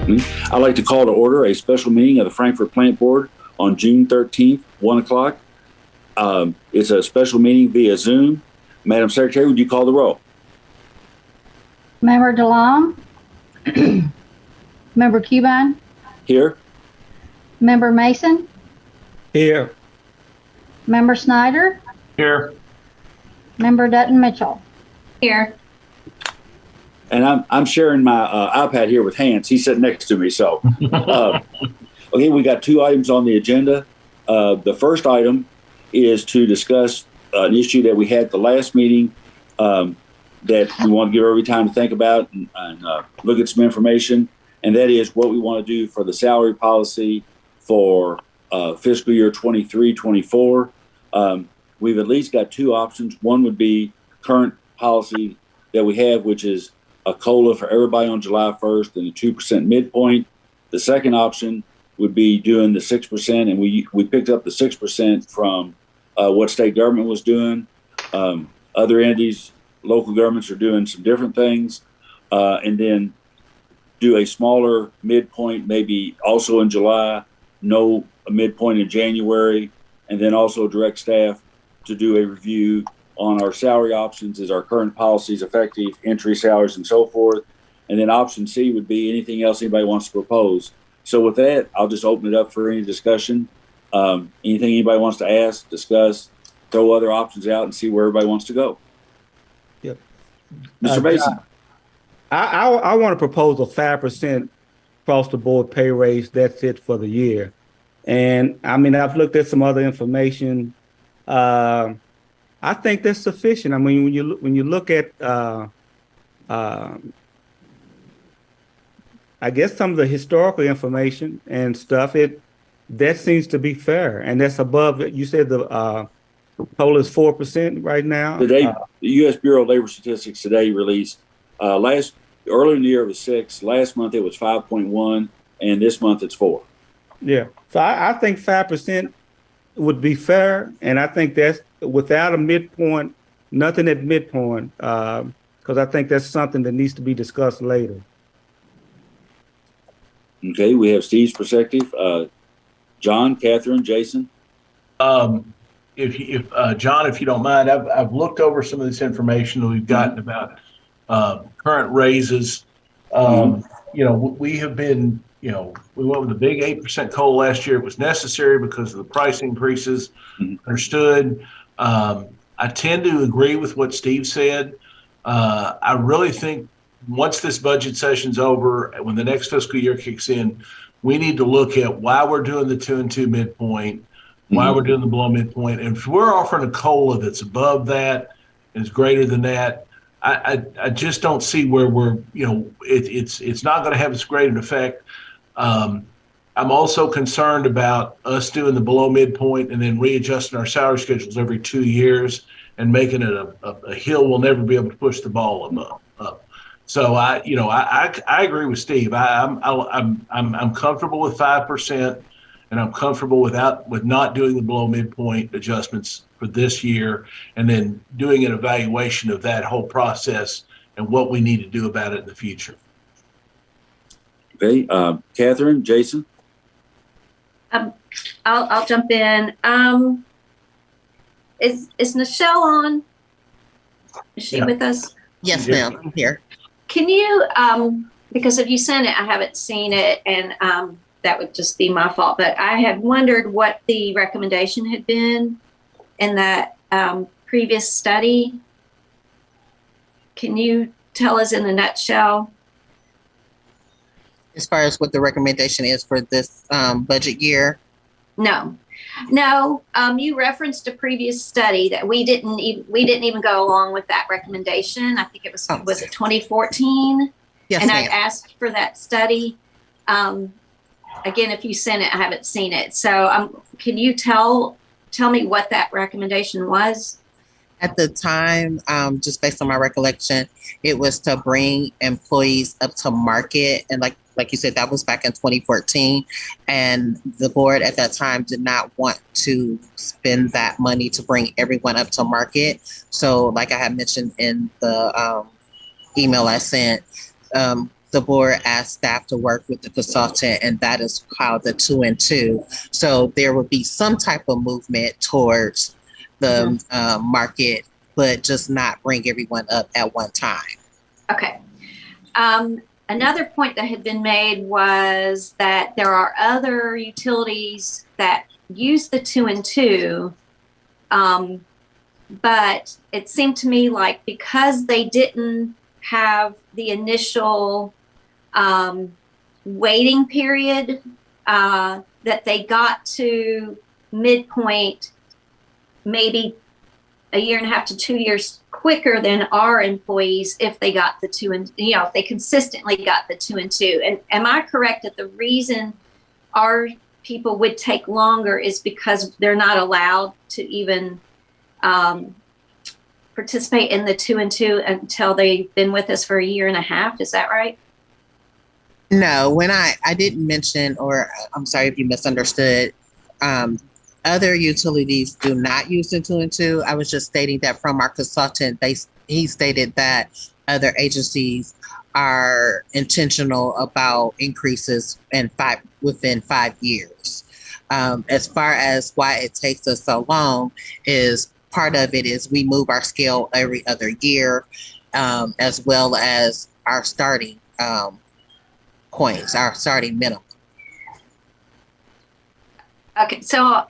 I'd like to call to order a special meeting of the Frankfort Plant Board on June 13th, 1 o'clock. It's a special meeting via Zoom. Madam Secretary, would you call the roll? Member DeLong? Member Cuban? Here. Member Mason? Here. Member Snyder? Here. Member Dutton Mitchell? Here. And I'm sharing my iPad here with Hans. He's sitting next to me. So, okay, we got two items on the agenda. The first item is to discuss an issue that we had at the last meeting that we want to give everybody time to think about and look at some information. And that is what we want to do for the salary policy for fiscal year 23-24. We've at least got two options. One would be current policy that we have, which is a COLA for everybody on July 1st and a 2% midpoint. The second option would be doing the 6%, and we picked up the 6% from what state government was doing. Other entities, local governments are doing some different things, and then do a smaller midpoint, maybe also in July, no midpoint in January, and then also direct staff to do a review on our salary options as our current policies effective, entry salaries, and so forth. And then option C would be anything else anybody wants to propose. So with that, I'll just open it up for any discussion. Anything anybody wants to ask, discuss, throw other options out and see where everybody wants to go. Yep. Mr. Mason. I want to propose a 5% across the board pay raise. That's it for the year. And I mean, I've looked at some other information. I think that's sufficient. I mean, when you look at, I guess some of the historical information and stuff, that seems to be fair, and that's above. You said the COLA is 4% right now. Today, the U.S. Bureau of Labor Statistics today released earlier in the year it was 6. Last month it was 5.1, and this month it's 4. Yeah, so I think 5% would be fair, and I think that's without a midpoint, nothing at midpoint, because I think that's something that needs to be discussed later. Okay, we have Steve's perspective. John, Catherine, Jason. John, if you don't mind, I've looked over some of this information that we've gotten about current raises. We have been, we went with a big 8% COLA last year. It was necessary because of the price increases. Understood. I tend to agree with what Steve said. I really think once this budget session's over, when the next fiscal year kicks in, we need to look at why we're doing the 2 and 2 midpoint, why we're doing the below midpoint. And if we're offering a COLA that's above that and is greater than that, I just don't see where we're, it's not going to have as great an effect. I'm also concerned about us doing the below midpoint and then readjusting our salary schedules every 2 years and making it a hill we'll never be able to push the ball up. So I agree with Steve. I'm comfortable with 5%, and I'm comfortable with not doing the below midpoint adjustments for this year, and then doing an evaluation of that whole process and what we need to do about it in the future. Okay, Catherine, Jason. I'll jump in. Is Nichelle on? Is she with us? Yes, ma'am. I'm here. Can you, because if you sent it, I haven't seen it, and that would just be my fault. But I had wondered what the recommendation had been in that previous study. Can you tell us in a nutshell? As far as what the recommendation is for this budget year? No. You referenced a previous study that we didn't even go along with that recommendation. I think it was it 2014? Yes, and ma'am. I asked for that study. Again, if you sent it, I haven't seen it. So can you tell me what that recommendation was? At the time, just based on my recollection, it was to bring employees up to market. And like you said, that was back in 2014. And the board at that time did not want to spend that money to bring everyone up to market. So like I had mentioned in the email I sent, the board asked staff to work with the consultant, and that is how the 2 and 2. So there would be some type of movement towards the market, but just not bring everyone up at one time. Okay. Another point that had been made was that there are other utilities that use the 2 and 2, but it seemed to me like because they didn't have the initial waiting period, that they got to midpoint maybe a year and a half to 2 years quicker than our employees if they got the 2 and, if they consistently got the 2 and 2. And am I correct that the reason our people would take longer is because they're not allowed to even participate in the 2 and 2 until they've been with us for a year and a half? Is that right? No, when I didn't mention, or I'm sorry if you misunderstood, other utilities do not use the 2 and 2. I was just stating that from our consultant, he stated that other agencies are intentional about increases within 5 years. As far as why it takes us so long, is part of it is we move our scale every other year, as well as our starting points, our starting minimum. Okay, so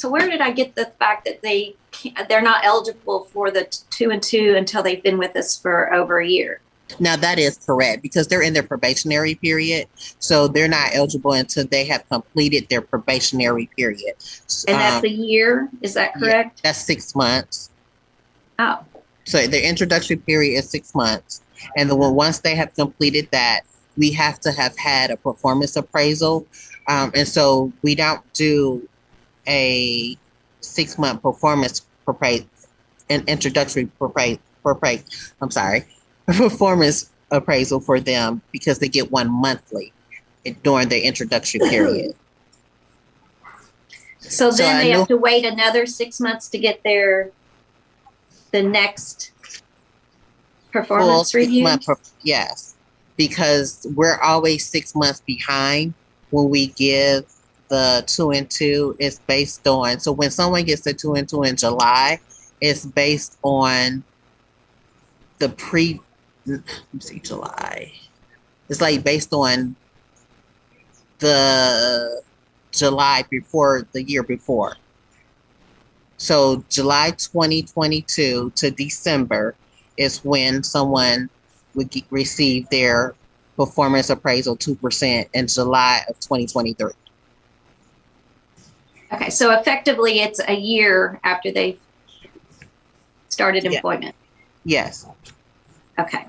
where did I get the fact that they're not eligible for the 2 and 2 until they've been with us for over a year? Now that is correct, because they're in their probationary period, so they're not eligible until they have completed their probationary period. And that's a year, is that correct? Yeah, that's 6 months. Oh. So their introductory period is 6 months, and once they have completed that, we have to have had a performance appraisal, and so we don't do a 6-month performance performance appraisal for them, because they get one monthly during the introductory period. So then they have to wait another 6 months to get the next performance review? Yes, because we're always 6 months behind when we give the 2 and 2. It's based on, so when someone gets the 2 and 2 in July, it's based on the July. It's like based on the July before the year before. So July 2022 to December is when someone would receive their performance appraisal 2% in July of 2023. Okay, so effectively it's a year after they've started employment. Yes. Okay.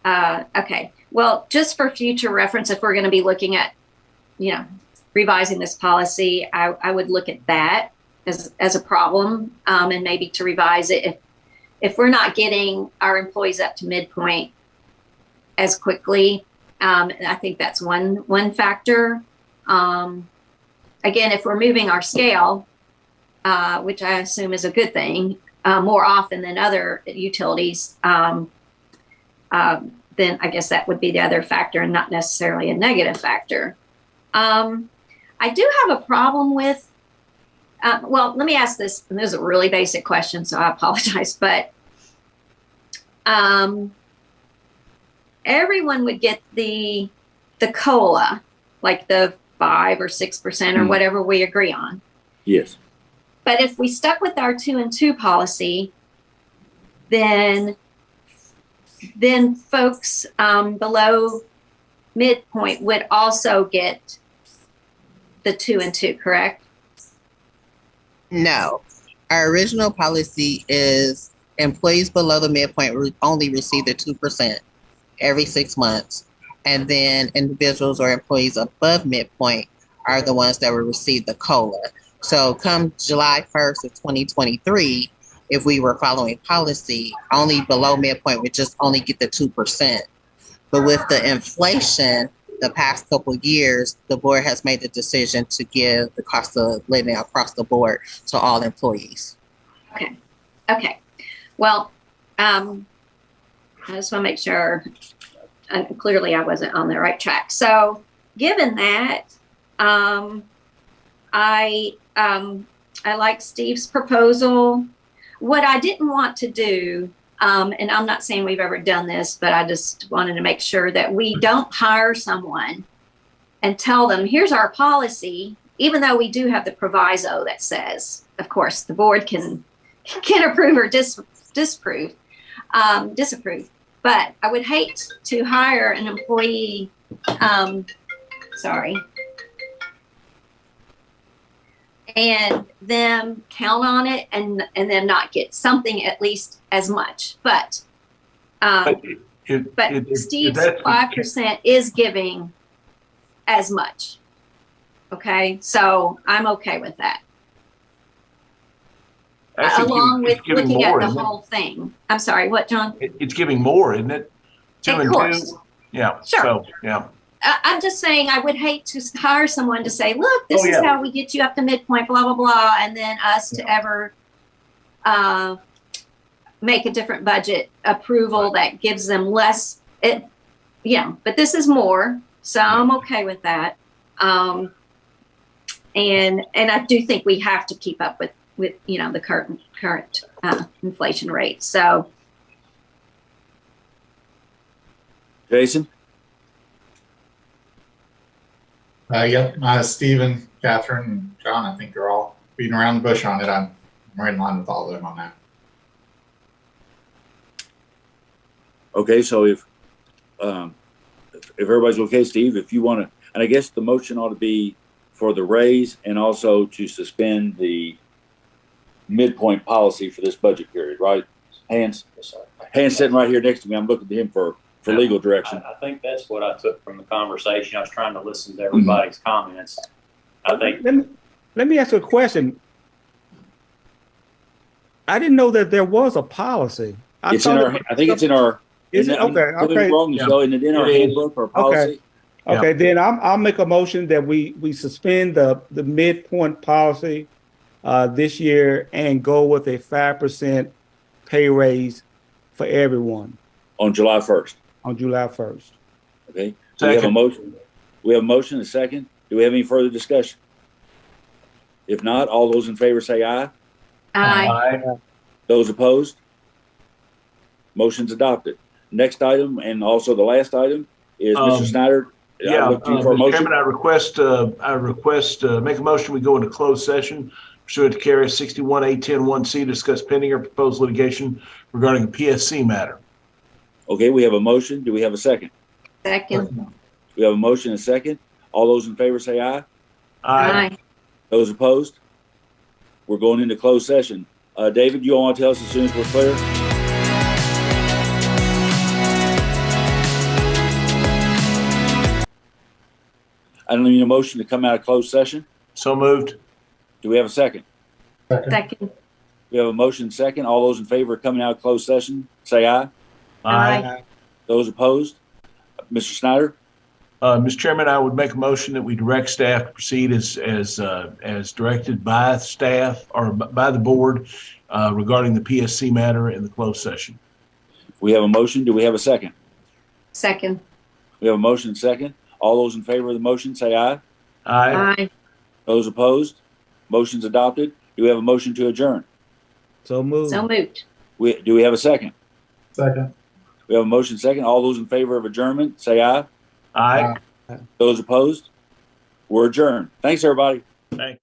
Okay. Well, just for future reference, if we're going to be looking at, revising this policy, I would look at that as a problem, and maybe to revise it if we're not getting our employees up to midpoint as quickly. And I think that's one factor. Again, if we're moving our scale, which I assume is a good thing, more often than other utilities, then I guess that would be the other factor and not necessarily a negative factor. I do have a problem with, well, let me ask this, and this is a really basic question, so I apologize, but everyone would get the COLA, like the 5 or 6% or whatever we agree on. Yes. But if we stuck with our 2 and 2 policy, then folks below midpoint would also get the 2 and 2, correct? No. Our original policy is employees below the midpoint only receive the 2% every 6 months. And then individuals or employees above midpoint are the ones that will receive the COLA. So come July 1st of 2023, if we were following policy, only below midpoint would just only get the 2%. But with the inflation, the past couple of years, the board has made the decision to give the cost of living across the board to all employees. Okay. Okay. Well, I just want to make sure, clearly I wasn't on the right track. So given that, I like Steve's proposal. What I didn't want to do, and I'm not saying we've ever done this, but I just wanted to make sure that we don't hire someone and tell them, here's our policy, even though we do have the proviso that says, of course, the board can approve or disapprove. But I would hate to hire an employee, and them count on it and then not get something at least as much. But Steve's 5% is giving as much. Okay, so I'm okay with that. Along with looking at the whole thing. I'm sorry, what, John? It's giving more, isn't it? Two of and course. two. Yeah. Sure. So, yeah. I'm just saying I would hate to hire someone to say, look, this is how we get you up to midpoint, blah, blah, blah, and then us to ever make a different budget approval that gives them less. But this is more, so I'm okay with that. And I do think we have to keep up with the current inflation rate. So, Jason? Yep. Stephen, Catherine, and John, I think you're all beating around the bush on it. I'm right in line with all of them on that. Okay, so if everybody's okay, Steve, if you want to, and I guess the motion ought to be for the raise and also to suspend the midpoint policy for this budget period, right? Hans sitting right here next to me. I'm looking to him for legal direction. I think that's what I took from the conversation. I was trying to listen to everybody's comments. I think. Let me ask you a question. I didn't know that there was a policy. I think it's in our. Is it? Okay. Wrong, so is it in our handbook or policy? Okay. Then I'll make a motion that we suspend the midpoint policy this year and go with a 5% pay raise for everyone On July 1st. On July 1st. Okay. So we have a motion. We have a motion and a second. Do we have any further discussion? If not, all those in favor say aye. Aye. Those opposed? Motion's adopted. Next item, and also the last item, is Mr. Snyder. Mr. Chairman, I request make a motion. We go into closed session pursuant to KRS 61A10(1)C, discuss pending or proposed litigation regarding a PSC matter. Okay, we have a motion. Do we have a second? Second. We have a motion and a second. All those in favor say aye. Aye. Those opposed? We're going into closed session. David, you all want to tell us as soon as we're clear? I don't need a motion to come out of closed session. So moved. Do we have a second? Second. We have a motion and second. All those in favor of coming out of closed session, say aye. Aye. Those opposed? Mr. Snyder? Mr. Chairman, I would make a motion that we direct staff to proceed as directed by staff or by the board regarding the PSC matter in the closed session. We have a motion. Do we have a second? Second. We have a motion and second. All those in favor of the motion, say aye. Aye. Those opposed? Motion's adopted. Do we have a motion to adjourn? So moved. So moved. Do we have a second? Second. We have a motion second. All those in favor of adjournment, say aye. Aye. Those opposed? We're adjourned. Thanks, everybody. Thanks.